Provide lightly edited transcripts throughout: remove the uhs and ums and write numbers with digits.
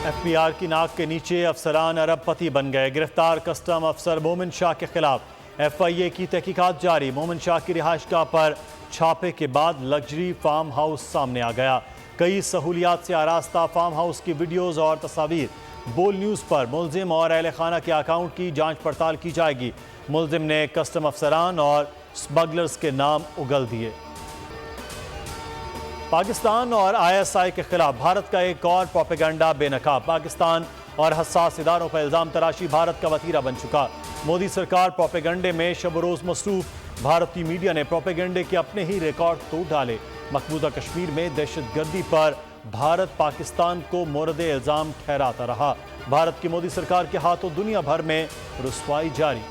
F B are کی ناک کے نیچے افسران ارب پتی بن گئے. گرفتار کسٹم افسر مومن شاہ کے خلاف ایف آئی اے کی تحقیقات جاری. مومن شاہ کی رہائش گاہ پر چھاپے کے بعد لگژری فارم ہاؤس سامنے آ گیا. کئی سہولیات سے آراستہ فارم ہاؤس کی ویڈیوز اور تصاویر. بول نیوز پر ملزم اور اہل خانہ کے اکاؤنٹ کی جانچ پڑتال کی جائے گی. ملزم نے کسٹم افسران اور سمگلرز کے نام اگل دیے. پاکستان اور آئی ایس آئی کے خلاف بھارت کا ایک اور پروپیگنڈا بے نقاب. پاکستان اور حساس اداروں پر الزام تراشی بھارت کا وتیرہ بن چکا. مودی سرکار پروپیگنڈے میں شب و روز مصروف. بھارتی میڈیا نے پروپیگنڈے کے اپنے ہی ریکارڈ توڑ ڈالے. مقبوضہ کشمیر میں دہشت گردی پر بھارت پاکستان کو مورد الزام ٹھہراتا رہا. بھارت کی مودی سرکار کے ہاتھوں دنیا بھر میں رسوائی جاری.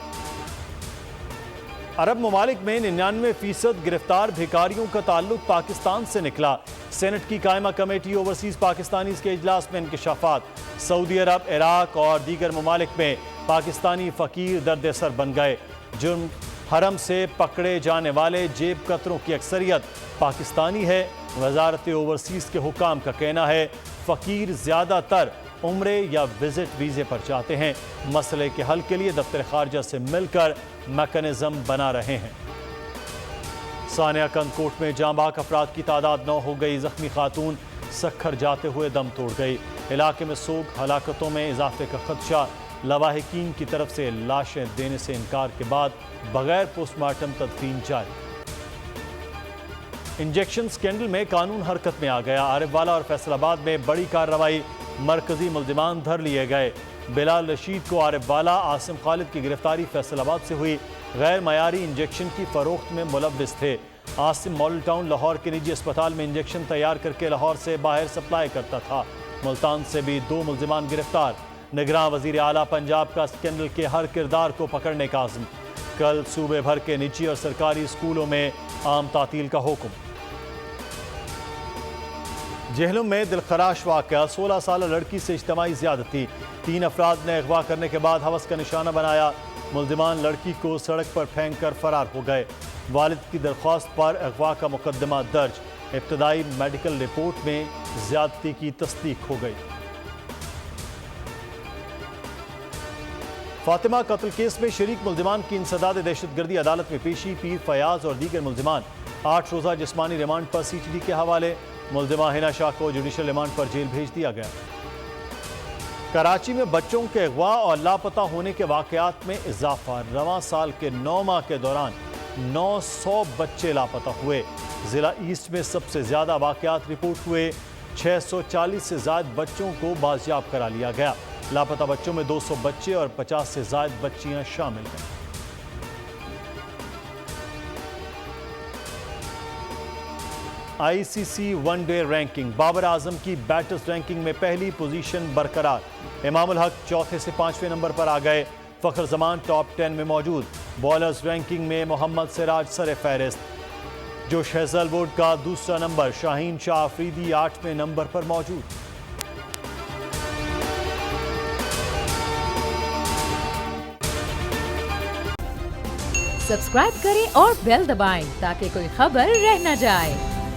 عرب ممالک میں 99% گرفتار بھکاریوں کا تعلق پاکستان سے نکلا. سینٹ کی قائمہ کمیٹی اوورسیز پاکستانیز کے اجلاس میں انکشافات. سعودی عرب، عراق اور دیگر ممالک میں پاکستانی فقیر درد سر بن گئے. جرم حرم سے پکڑے جانے والے جیب کتروں کی اکثریت پاکستانی ہے. وزارت اوورسیز کے حکام کا کہنا ہے فقیر زیادہ تر عمرے یا وزٹ ویزے پر جاتے ہیں. مسئلے کے حل کے لیے دفتر خارجہ سے مل کر میکانزم بنا رہے ہیں. سانیہ کند کوٹ میں جاں بحق افراد کی تعداد 9 ہو گئی. زخمی خاتون سکھر جاتے ہوئے دم توڑ گئی. علاقے میں سوگ ہلاکتوں میں اضافے کا خدشہ. لواحقین کی طرف سے لاشیں دینے سے انکار کے بعد بغیر پوسٹ مارٹم تدفین جاری. انجیکشن سکینڈل میں قانون حرکت میں آ گیا. عارف والا اور فیصل آباد میں بڑی کارروائی. مرکزی ملزمان دھر لیے گئے. بلال رشید کو عارف والا، عاصم خالد کی گرفتاری فیصل آباد سے ہوئی. غیر معیاری انجیکشن کی فروخت میں ملوث تھے. عاصم ماڈل ٹاؤن لاہور کے نجی اسپتال میں انجیکشن تیار کر کے لاہور سے باہر سپلائی کرتا تھا. ملتان سے بھی 2 ملزمان گرفتار. نگراں وزیر اعلیٰ پنجاب کا سکینڈل کے ہر کردار کو پکڑنے کا عزم. کل صوبے بھر کے نجی اور سرکاری اسکولوں میں عام تعطیل کا حکم. جہلم میں دلخراش واقعہ. 16 سالہ لڑکی سے اجتماعی زیادتی. 3 افراد نے اغوا کرنے کے بعد ہوس کا نشانہ بنایا. ملزمان لڑکی کو سڑک پر پھینک کر فرار ہو گئے. والد کی درخواست پر اغوا کا مقدمہ درج. ابتدائی میڈیکل رپورٹ میں زیادتی کی تصدیق ہو گئی. فاطمہ قتل کیس میں شریک ملزمان کی انسداد دہشت گردی عدالت میں پیشی. پیر فیاض اور دیگر ملزمان 8 روزہ جسمانی ریمانڈ پر سی ٹی ڈی کے حوالے. ملزمہ ہنا شاہ کو جوڈیشل ریمانڈ پر جیل بھیج دیا گیا. کراچی میں بچوں کے اغوا اور لاپتہ ہونے کے واقعات میں اضافہ. رواں سال کے 9 ماہ کے دوران 900 بچے لاپتہ ہوئے. ضلع ایسٹ میں سب سے زیادہ واقعات رپورٹ ہوئے. 640 سے زائد بچوں کو بازیاب کرا لیا گیا. لاپتہ بچوں میں 200 بچے اور 50 سے زائد بچیاں شامل ہیں. آئی سی سی one day ranking. Babar Azam کی بیٹرز رینکنگ میں پہلی پوزیشن برقرار. امام الحق چوتھے سے 5ویں نمبر پر آ گئے. فخر زمان ٹاپ 10 میں موجود. بالرز رینکنگ میں محمد سراج سر فہرست. جوش ہیزل ووڈ کا دوسرا نمبر. شاہین شاہ آفریدی 8ویں نمبر پر موجود. سبسکرائب کریں اور بیل دبائیں تاکہ کوئی خبر رہ نہ جائے.